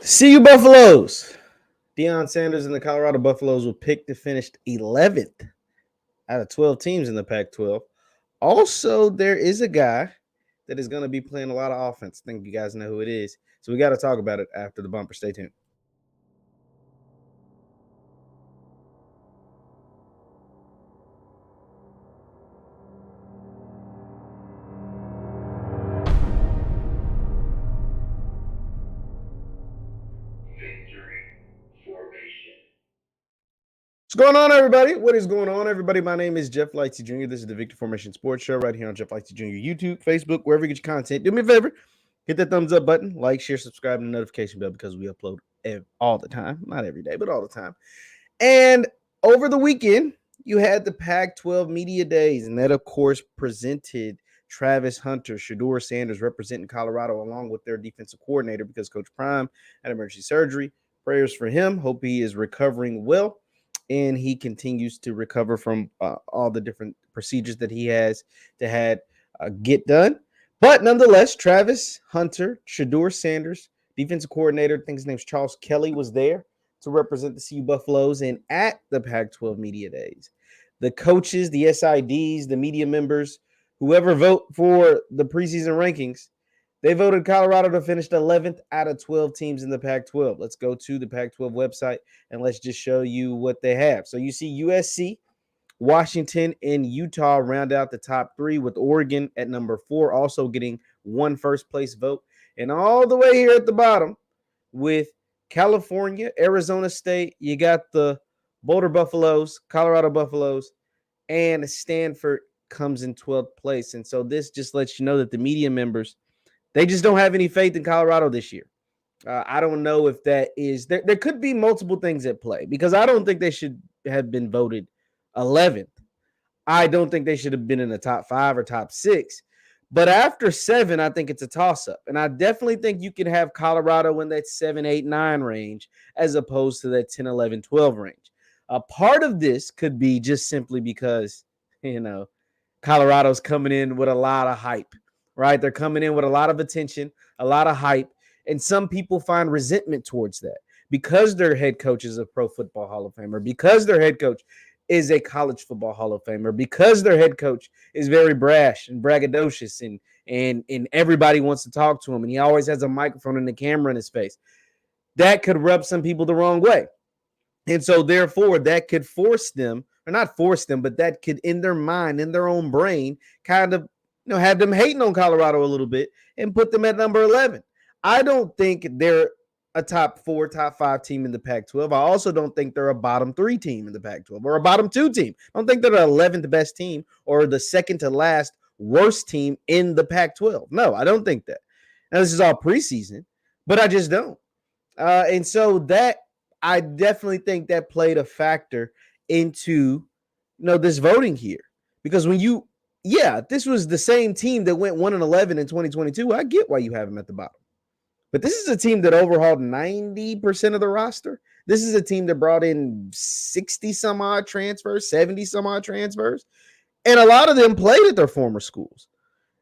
See you, Buffaloes. Deion Sanders and the Colorado Buffaloes were picked to finish 11th out of 12 teams in the Pac-12. Also, there is a guy that is going to be playing a lot of offense. I think you guys know who it is. So we got to talk about it after the bumper. Stay tuned. What's going on, everybody? What is going on, everybody? My name is JeffLightsyJr. This is the Victory Formation Sports Show right here on JeffLightsYjr. YouTube, Facebook, wherever you get your content. Do me a favor, hit that thumbs up button, like, share, subscribe, and the notification bell because we upload all the time. Not every day, but all the time. And over the weekend, you had the Pac-12 Media Days, and that, of course, presented Travis Hunter, Shedeur Sanders representing Colorado along with their defensive coordinator because Coach Prime had emergency surgery. Prayers for him. Hope he is recovering well and he continues to recover from all the different procedures that he has to get done. But nonetheless, Travis Hunter, Shedeur Sanders, defensive coordinator, I think his name's Charles Kelly, was there to represent the CU Buffaloes and at the Pac-12 Media Days. The coaches, the SIDs, the media members, whoever vote for the preseason rankings, they voted Colorado to finish 11th out of 12 teams in the Pac-12. Let's go to the Pac-12 website and let's just show you what they have. So you see USC, Washington, and Utah round out the top three with Oregon at number 4, also getting one first place vote. And all the way here at the bottom with California, Arizona State, you got the Boulder Buffaloes, Colorado Buffaloes, and Stanford comes in 12th place. And so this just lets you know that the media members, they just don't have any faith in Colorado this year. I don't know if that is there. There could be multiple things at play because I don't think they should have been voted 11th. I don't think they should have been in the top 5 or top 6. But after 7, I think it's a toss-up. And I definitely think you can have Colorado in that 7, 8, 9 range as opposed to that 10, 11, 12 range. A part of this could be just simply because, Colorado's coming in with a lot of hype, right? They're coming in with a lot of attention, a lot of hype. And some people find resentment towards that because their head coach is a Pro Football Hall of Famer, because their head coach is a College Football Hall of Famer, because their head coach is very brash and braggadocious and everybody wants to talk to him and he always has a microphone and a camera in his face. That could rub some people the wrong way. And so therefore that could force them, or not force them, but that could in their mind, in their own brain, kind of have them hating on Colorado a little bit and put them at number 11. I don't think they're a top 4, top 5 team in the Pac-12. I also don't think they're a bottom 3 team in the Pac-12 or a bottom 2 team. I don't think they're the 11th best team or the second to last worst team in the Pac-12. No, I don't think that. Now, this is all preseason, but I just don't. And so that I definitely think that played a factor into this voting here. Because when this was the same team that went 1-11 in 2022. I get why you have them at the bottom. But this is a team that overhauled 90% of the roster. This is a team that brought in 60 some odd transfers, 70 some odd transfers. And a lot of them played at their former schools.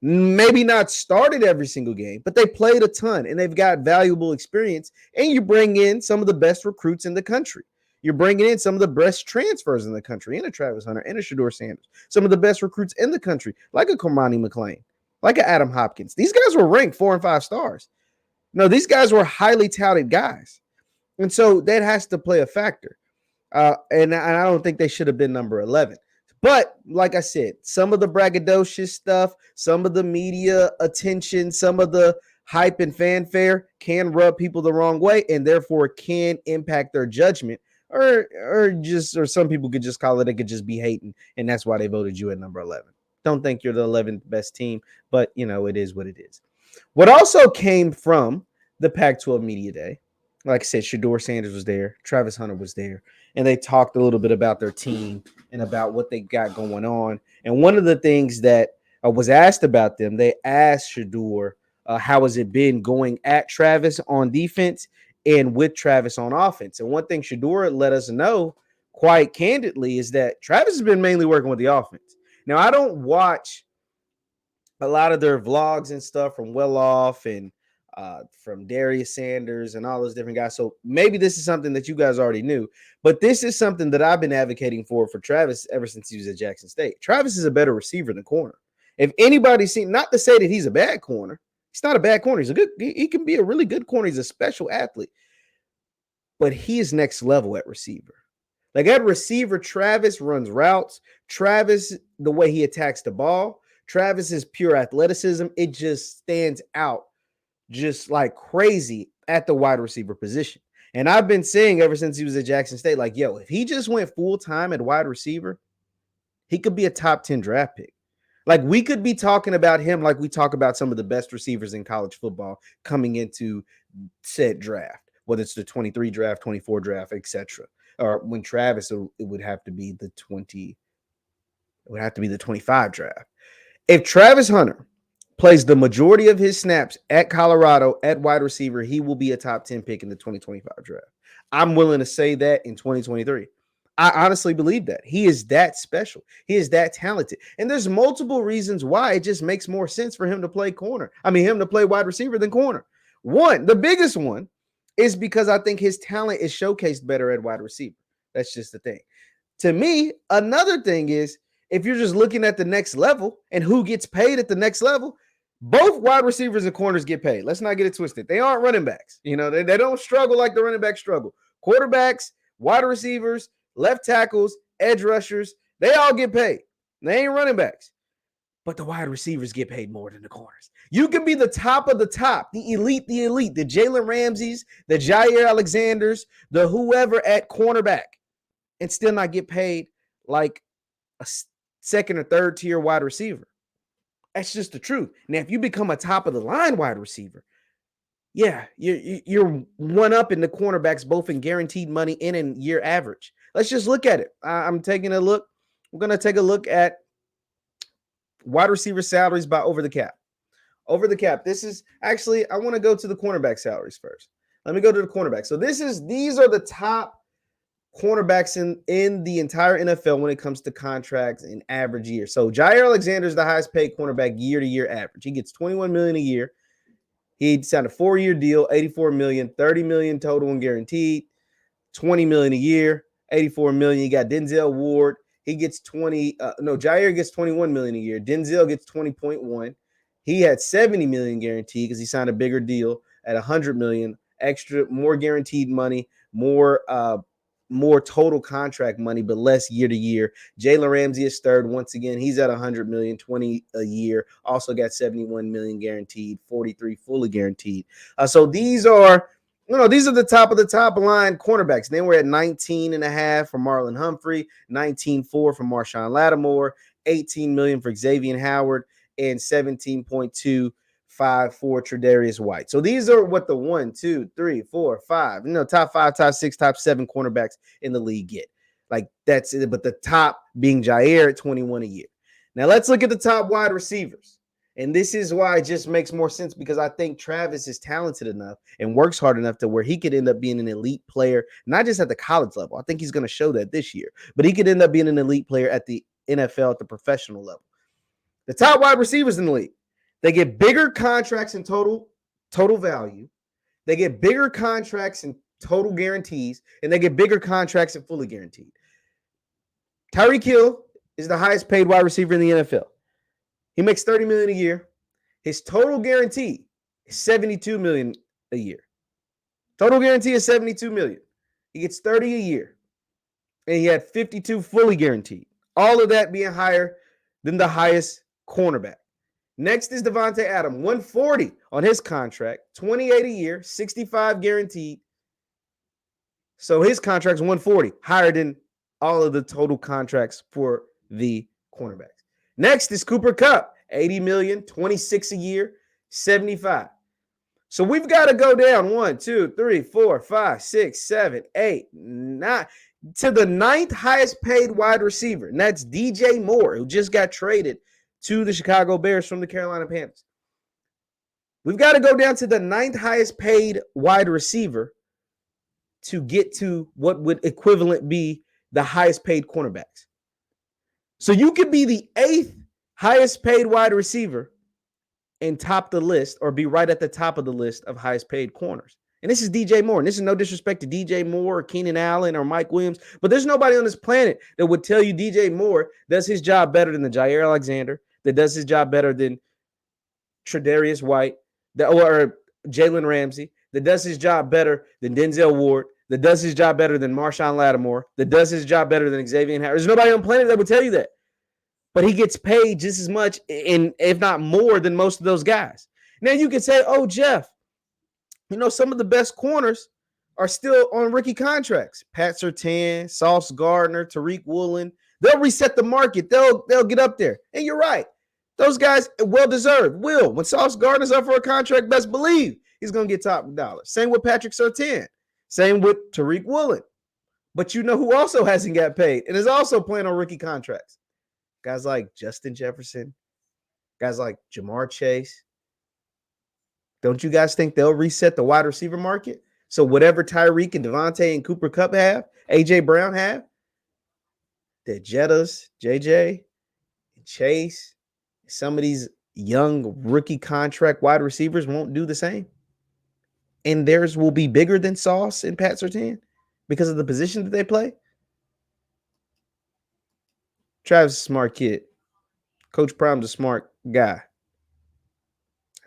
Maybe not started every single game, but they played a ton and they've got valuable experience. And you bring in some of the best recruits in the country. You're bringing in some of the best transfers in the country, and a Travis Hunter and a Shedeur Sanders. Some of the best recruits in the country, like a Cormani McClain, like a Adam Hopkins. These guys were ranked 4 and 5 stars. No, these guys were highly touted guys. And so that has to play a factor. And I don't think they should have been number 11. But like I said, some of the braggadocious stuff, some of the media attention, some of the hype and fanfare can rub people the wrong way and therefore can impact their judgment. Or some people could just call it could just be hating, and that's why they voted you at number 11. Don't think you're the 11th best team, but it is what it is. What also came from the Pac-12 Media Day, like I said, Shedeur Sanders was there, Travis Hunter was there, and they talked a little bit about their team and about what they got going on. And one of the things that was asked about them, they asked Shedeur, how has it been going at Travis on defense and with Travis on offense? And one thing Shedeur let us know quite candidly is that Travis has been mainly working with the offense. Now, I don't watch a lot of their vlogs and stuff from Well Off and from Deion Sanders and all those different guys. So maybe this is something that you guys already knew, but this is something that I've been advocating for Travis ever since he was at Jackson State. Travis is a better receiver than corner. If anybody's seen, not to say that he's a bad corner, he's not a bad corner. He can be a really good corner. He's a special athlete, but he is next level at receiver. Like at receiver, Travis runs routes. Travis, the way he attacks the ball, Travis's pure athleticism, it just stands out just like crazy at the wide receiver position. And I've been saying ever since he was at Jackson State, like, yo, if he just went full time at wide receiver, he could be a top 10 draft pick. Like we could be talking about him like we talk about some of the best receivers in college football coming into said draft, whether it's the 23 draft, 24 draft, etc. Or when Travis, it would have to be the 25 draft. If Travis Hunter plays the majority of his snaps at Colorado at wide receiver, he will be a top 10 pick in the 2025 draft. I'm willing to say that in 2023. I honestly believe that. He is that special. He is that talented. And there's multiple reasons why it just makes more sense for him to play him to play wide receiver than corner. One, the biggest one is because I think his talent is showcased better at wide receiver. That's just the thing. To me, another thing is if you're just looking at the next level and who gets paid at the next level, both wide receivers and corners get paid. Let's not get it twisted. They aren't running backs. You know, they don't struggle like the running back struggle. Quarterbacks, wide receivers, left tackles, edge rushers, they all get paid. They ain't running backs. But the wide receivers get paid more than the corners. You can be the top of the top, the elite, the Jalen Ramseys, the Jair Alexanders, the whoever at cornerback, and still not get paid like a second or third tier wide receiver. That's just the truth. Now, if you become a top of the line wide receiver, yeah, you're one up in the cornerbacks, both in guaranteed money and in year average. Let's just look at it. I'm taking a look. We're going to take a look at wide receiver salaries by over the cap. Over the cap. This is actually, I want to go to the cornerback salaries first. Let me go to the cornerback. So these are the top cornerbacks in the entire NFL when it comes to contracts in average year. So Jair Alexander is the highest paid cornerback year to year average. He gets $21 million a year. He signed a 4-year deal, $84 million, $30 million total and guaranteed, $20 million a year, $84 million. You got Denzel Ward. He gets Jair gets $21 million a year. Denzel gets $20.1. He had $70 million guaranteed because he signed a bigger deal at $100 million extra, more guaranteed money, more total contract money, but less year to year. Jalen Ramsey is third. Once again, he's at $100 million, $20 a year. Also got $71 million guaranteed, $43 fully guaranteed. So these are the top of the top line cornerbacks. Then we're at 19.5 for Marlon Humphrey, 19.4 for Marshawn Lattimore, $18 million for Xavier Howard, and 17.25 for Tre'Davious White. So these are what the 1, 2, 3, 4, 5, top 5, top 6, top 7 cornerbacks in the league get. Like that's it. But the top being Jair at 21 a year. Now let's look at the top wide receivers. And this is why it just makes more sense because I think Travis is talented enough and works hard enough to where he could end up being an elite player, not just at the college level. I think he's going to show that this year, but he could end up being an elite player at the NFL at the professional level. The top wide receivers in the league, they get bigger contracts in total value. They get bigger contracts in total guarantees, and they get bigger contracts in fully guaranteed. Tyreek Hill is the highest paid wide receiver in the NFL. He makes $30 million a year. His total guarantee is $72 million a year. Total guarantee is $72 million. He gets $30 a year, and he had $52 fully guaranteed. All of that being higher than the highest cornerback. Next is Devontae Adams, $140 on his contract, $28 a year, $65 guaranteed. So his contract's $140, higher than all of the total contracts for the cornerbacks. Next is Cooper Kupp, $80 million, $26 a year, $75. So we've got to go down 1, 2, 3, 4, 5, 6, 7, 8, 9 to the 9th highest paid wide receiver, and that's DJ Moore, who just got traded to the Chicago Bears from the Carolina Panthers. We've got to go down to the 9th highest paid wide receiver to get to what would equivalent be the highest paid cornerbacks. So you could be the 8th highest paid wide receiver and top the list or be right at the top of the list of highest paid corners. And this is DJ Moore. And this is no disrespect to DJ Moore or Keenan Allen or Mike Williams, but there's nobody on this planet that would tell you DJ Moore does his job better than the Jair Alexander, that does his job better than Tre'Davious White, or Jalen Ramsey, that does his job better than Denzel Ward, that does his job better than Marshawn Lattimore, that does his job better than Xavier Howard. There's nobody on the planet that would tell you that. But he gets paid just as much, and if not more, than most of those guys. Now you can say, oh, Jeff, some of the best corners are still on rookie contracts. Pat Surtain, Sauce Gardner, Tariq Woolen. They'll reset the market. They'll get up there. And you're right. Those guys, well-deserved, will. When Sauce Gardner's up for a contract, best believe he's going to get top dollar. Same with Patrick Surtain. Same with Tariq Woolen. But you know who also hasn't got paid and is also playing on rookie contracts? Guys like Justin Jefferson. Guys like Jamar Chase. Don't you guys think they'll reset the wide receiver market? So whatever Tyreek and Devontae and Cooper Kupp have, A.J. Brown have, that Jettas, J.J., and Chase, some of these young rookie contract wide receivers won't do the same. And theirs will be bigger than Sauce and Pat Surtain because of the position that they play. Travis is a smart kid. Coach Prime's a smart guy.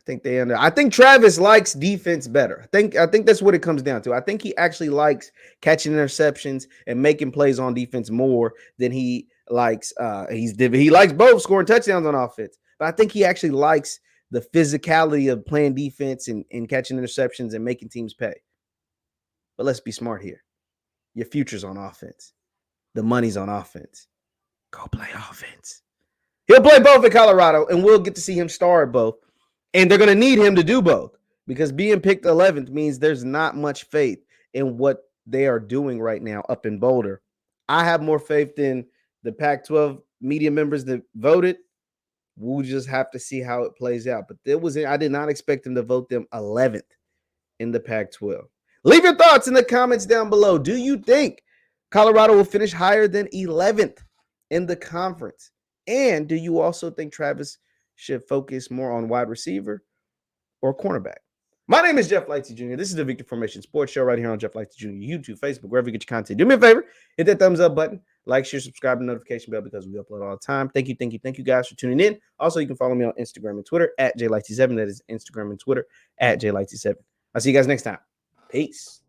I think Travis likes defense better. I think that's what it comes down to. I think he actually likes catching interceptions and making plays on defense more than he likes. He likes both scoring touchdowns on offense, but I think he actually likes the physicality of playing defense and catching interceptions and making teams pay. But let's be smart here. Your future's on offense. The money's on offense. Go play offense. He'll play both in Colorado, and we'll get to see him star at both. And they're going to need him to do both because being picked 11th means there's not much faith in what they are doing right now up in Boulder. I have more faith than the Pac-12 media members that voted. We'll just have to see how it plays out. But I did not expect them to vote them 11th in the Pac-12. Leave your thoughts in the comments down below. Do you think Colorado will finish higher than 11th in the conference? And do you also think Travis should focus more on wide receiver or cornerback? My name is Jeff Lightsy Jr. This is the Victor Formation Sports Show right here on Jeff Lightsy Jr. YouTube, Facebook, wherever you get your content. Do me a favor, hit that thumbs up button, like, share, subscribe, and notification bell because we upload all the time. Thank you guys for tuning in. Also, you can follow me on Instagram and Twitter at JLightsy7. That is Instagram and Twitter at JLightsy7. I'll see you guys next time. Peace.